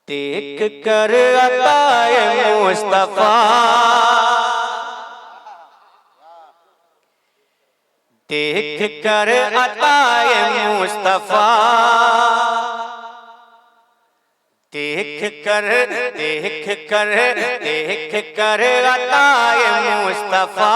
देख कर अताए मुस्तफा, देख कर अताए मुस्तफा, देख कर अताए मुस्तफा,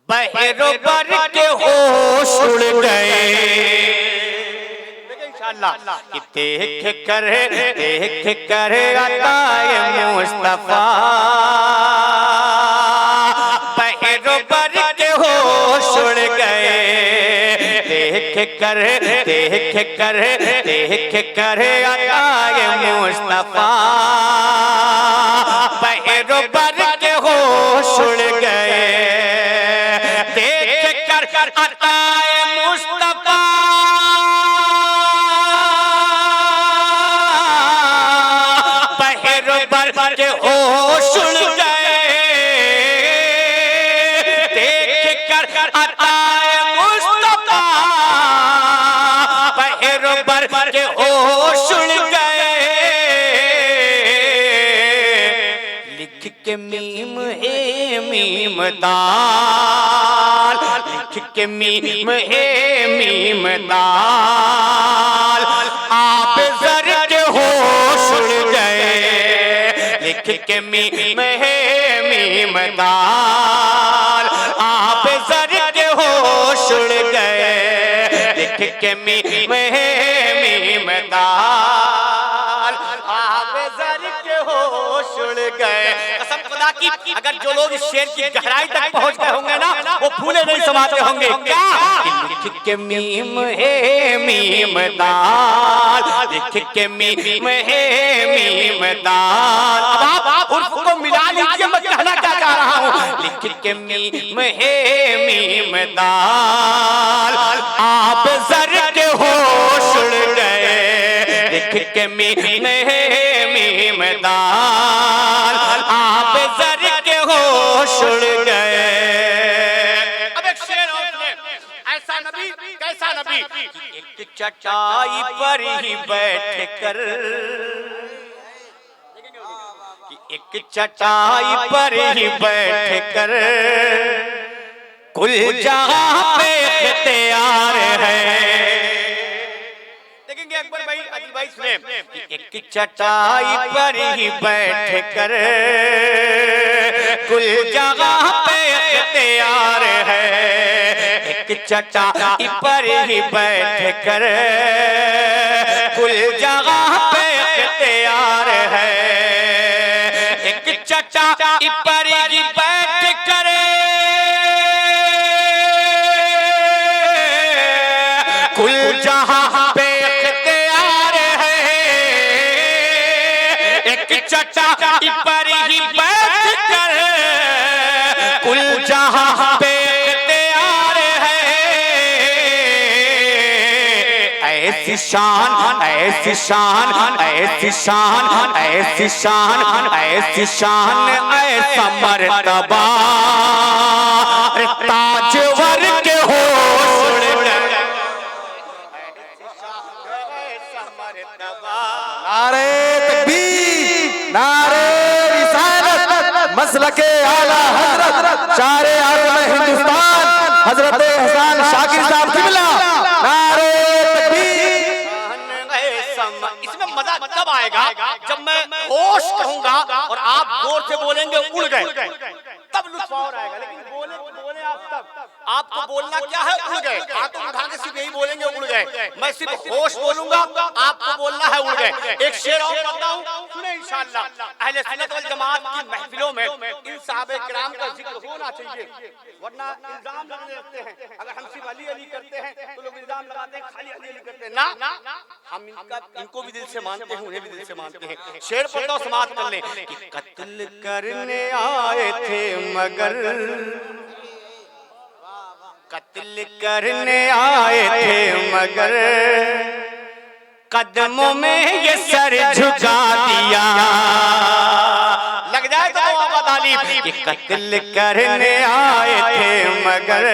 बहरो बर के होश उड़ गए। कि देख कर अताए मुस्तफा, बहरो बर के होश उड़ गए। देख कर अताए मुस्तफा, बहरो बर के होश उड़ गए। देख कर अताए मुस्तफा, बहरो बर के होश उड़ गए। देख कर अताए मुस्तफा, बहरो बर के होश उड़ गए। लिख के मीम है मीम दाल, लिख के मीम है मीम दाल, आप जर के होश उड़ गए। लिख के मीम है मीम दाल, आप जर के होश उड़ गए। लिख के मीम है मीम दाल, आप जर के होश उड़ गए। कसम खुदा की, अगर जो लोग इस शेर की गहराई तक पहुंच गए होंगे ना, वो फूले नहीं समाते होंगे। क्या लिख के मीम है मीम दाल, लिख के मीम है मीम दाल। अब आप उर्फ को मिला लीजिए, मैं कहना क्या चाह रहा हूँ। लिख के मीम है मीम दाल, आप जर के होश उड़ गए। लिख के मीम है मीम दाल, आप जर के होश उड़ गए। अब एक शेर और सुने, ऐसा नबी कैसा नबी, एक चटाई पर ही बैठ कर, एक चटाई पर ही बैठ कर कुल जहां पे इख्तियार है। देखेंगे अकबर भाई, अली भाई सुने, एक चटाई पर ही बैठ कर कुल जगह पे इख्तियार है। एक चटाई पर ही बैठ कर कुल जगह पे इख्तियार है। एक चटाई पर ही बैठ कर कुल जहां पे इख्तियार है। एक चटाई पर ही बैठ कर कुल जहां पे इख्तियार है। ऐसी शान ऐसी शान ऐसी शान ऐसी शान ऐसी शान ऐसा मर्तबा ताजवर के होश उड़ गए। नारे तकबीर, नारे रिसालत, मसलके आला हजरत शारे आलम हिंदुस्तान हजरत हसन शाकिर साहब किबला। नारे तकबीर। इसमें मजा तब आएगा जब मैं होश कहूंगा और आप जोर से बोलेंगे उड़ गए, तब लुत्फ और आएगा। लेकिन बोले आप तब, आपको बोलना क्या है, उड़ गए। हाथों उठा के सिर्फ यही बोलेंगे उड़ गए। मैं सिर्फ होश बोलूंगा, आपको बोलना है उड़ गए। एक शेर और पढ़ता हूं, सुने इंशाअल्लाह। अहले सुन्नत वल जमात की महफिलों में इन साहबे किराम का जिक्र होना चाहिए, वरना इल्जाम लगने लगते हैं। अगर हम सिर्फ अली अली करते हैं तो लोग इल्जाम लगाते हैं खाली अली अली करते हैं। ना, हम इनको भी दिल से मानते हैं, उन्हें भी दिल से मानते हैं। शेर पढ़ता हूं, समाप्त कर लें। कि कत्ल करने आए थे मगर, कत्ल करने आए थे मगर कदमों में ये सर झुका दिया। लग जाए तो आबाद तालीब। कि कत्ल करने आए थे मगर,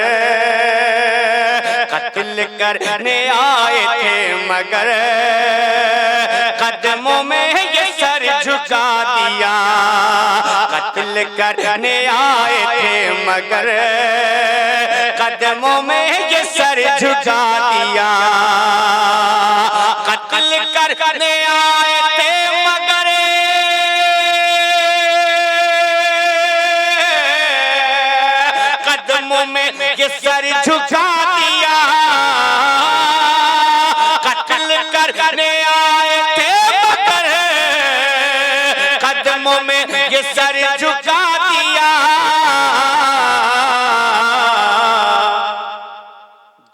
कत्ल करने आए थे मगर कत्ल करने आए थे मगर कदमों में ये सर झुका दिया। कत्ल करने आए थे मगर कदमों में ये सर झुका दिया। कत्ल करने आए थे मगर कदमों में ये सर झुका दिया।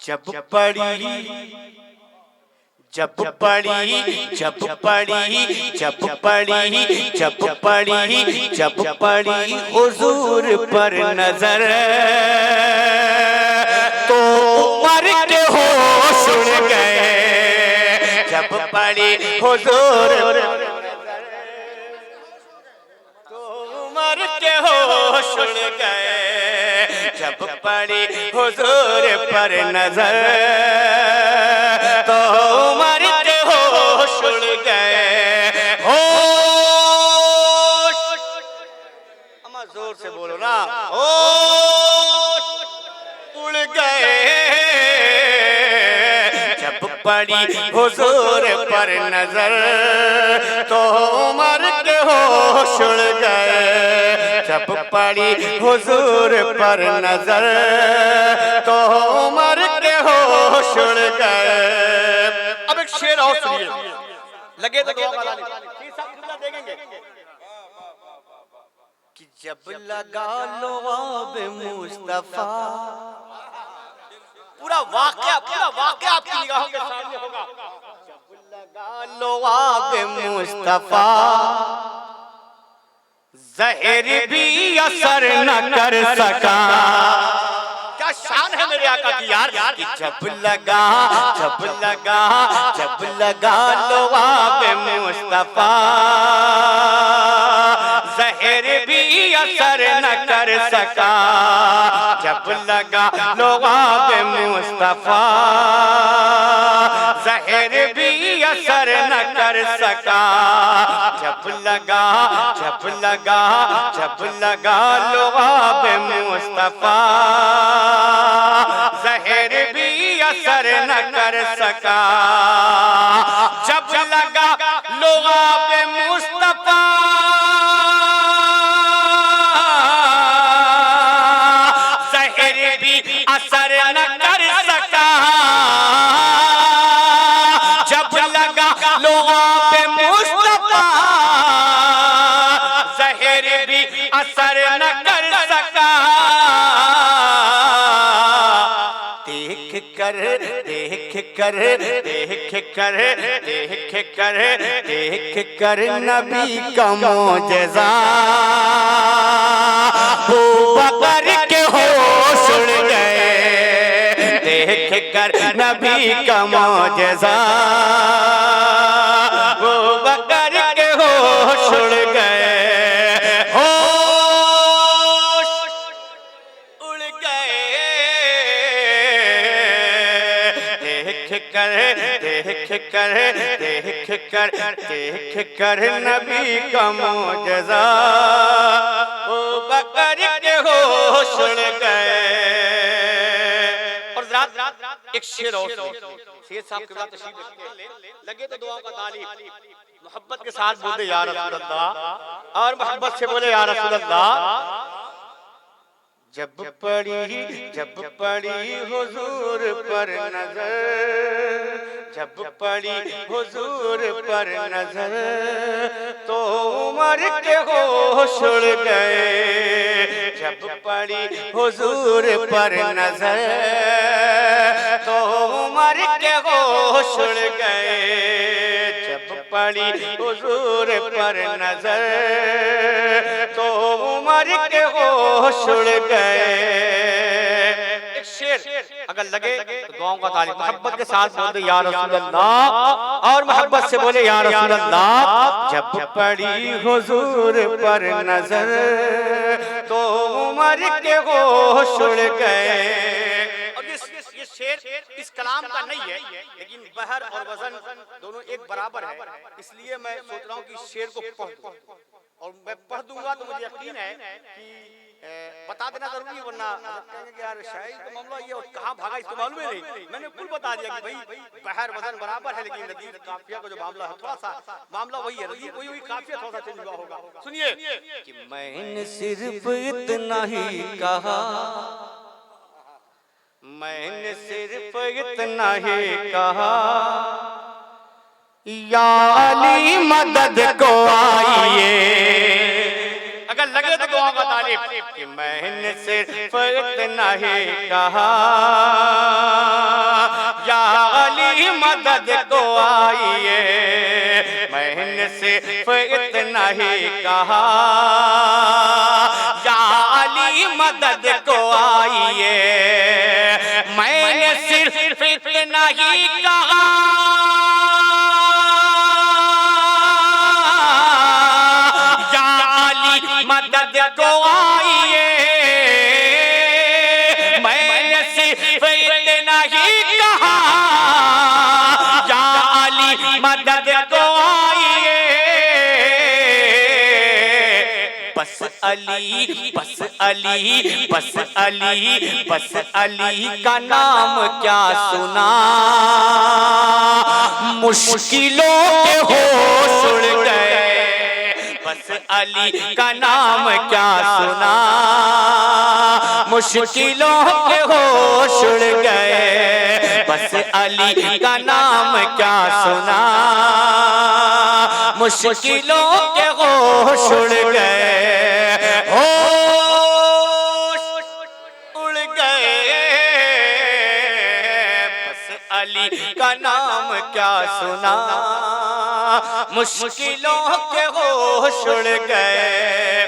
जब पड़ी जब पड़ी जब पड़ी जब पड़ी जब पड़ी जब पड़ी हुजूर पर नजर तो उमर के होश उड़ गए। जब पड़ी हुजूर तो उमर के होश उड़ गए। जब पड़ी हुजूर पर नजर तो उमर के होश उड़ गए। होश, अम्मा जोर से बोलो ना, होश उड़ गए। जब पड़ी हुजूर पर नजर तो उमर के होश उड़ गए। जब पड़ी हुजूर पर नजर तो उमर के होश उड़ गए। अब एक शेर और सुनिए, लगे तो देखेंगे कि जब लगा लो आब मुस्तफा, पूरा वाकया आपकी निगाहों के सामने होगा। जब लगा लो आब मुस्तफा जहर भी असर न कर सका। क्या शान है मेरे आका की यार कि जब लगा लो आब मुस्तफा जहर भी असर न कर सका। जब लगा लो आब मुस्तफा जहर भी असर न कर सका। जब लगा लो आब मुस्तफा जहर भी असर न कर सका। जब लगा लो आब मुस्तफा जहर भी असर न कर सका। जब लगा लो आब मुस्तफा जहर भी असर न कर सका। देख कर नबी का मोजज़ा अबू बकर के होश उड़ गए। देख कर नबी का मोजज़ा अबू बकर के होश उड़ गए। होश उड़ गए। देख कर नबी का मोजज़ा अबू बकर के होश उड़ गए। और एक शेर और शेर साहब के साथ तशरीफ रखिए, लगे तो दुआ का तालीम, मोहब्बत के साथ बोले या रसूल अल्लाह, और मोहब्बत से बोले या रसूल अल्लाह। जब पड़ी हुजूर पर नजर, जब पड़ी हुजूर पर नजर तो उमर के होश उड़ गए। जब पड़ी हुजूर पर नजर तो उमर के होश उड़ गए। जब पड़ी हुजूर पर नजर तो उमर के होश उड़ गए। एक शेर अगर लगे तो दुआओं का तालीम, मोहब्बत के साथ बोले या रसूल अल्लाह, और मोहब्बत से बोले या रसूल अल्लाह। जब पड़ी हुजूर पर नजर तो उमर के होश उड़ गए। और ये शेर इस कलाम का नहीं है, लेकिन बहर और वजन दोनों एक बराबर है। इसलिए मैं सोच रहा हूँ कि शेर को पढ़ दूं, और मैं पढ़ दूंगा तो मुझे यकीन है कि बता देना जरूरी है, वरना कहेंगे कि यार शायरी का मामला ये और कहाँ भागा इसको मालूम ही नहीं। मैंने कुल बता दिया कि भाई बहर वजन बराबर है, लेकिन लतीफ काफिया का जो मामला है थोड़ा सा मामला वही है, लतीफ वही काफिया थोड़ा सा चेंज हुआ होगा। सुनिए कि मैंने सिर्फ इतना ही कहा, मैंने सिर्फ इतना ही कहा, या अली मदद को आइए। अगर लगे तो दुआ का तालिब कि मैंने सिर्फ इतना ही कहा, या अली मदद को आइए। मैंने सिर्फ इतना ही कहा, या अली मदद को आइए। मैंने सिर्फ इतना ही कहा, मदद को आइए। मैंने सिर्फ इतना ही कहा, या अली मदद को आइए। बस अली बस अली बस अली बस अली का नाम क्या सुना, मुश्किलों के होश उड़ गए। बस अली का नाम क्या सुना, मुश्किलों के होश उड़ गए। बस अली का नाम क्या सुना, मुश्किलों के होश उड़ गए। होश उड़ गए। बस अली का नाम क्या सुना, मुश्किलों के होश उड़ गए।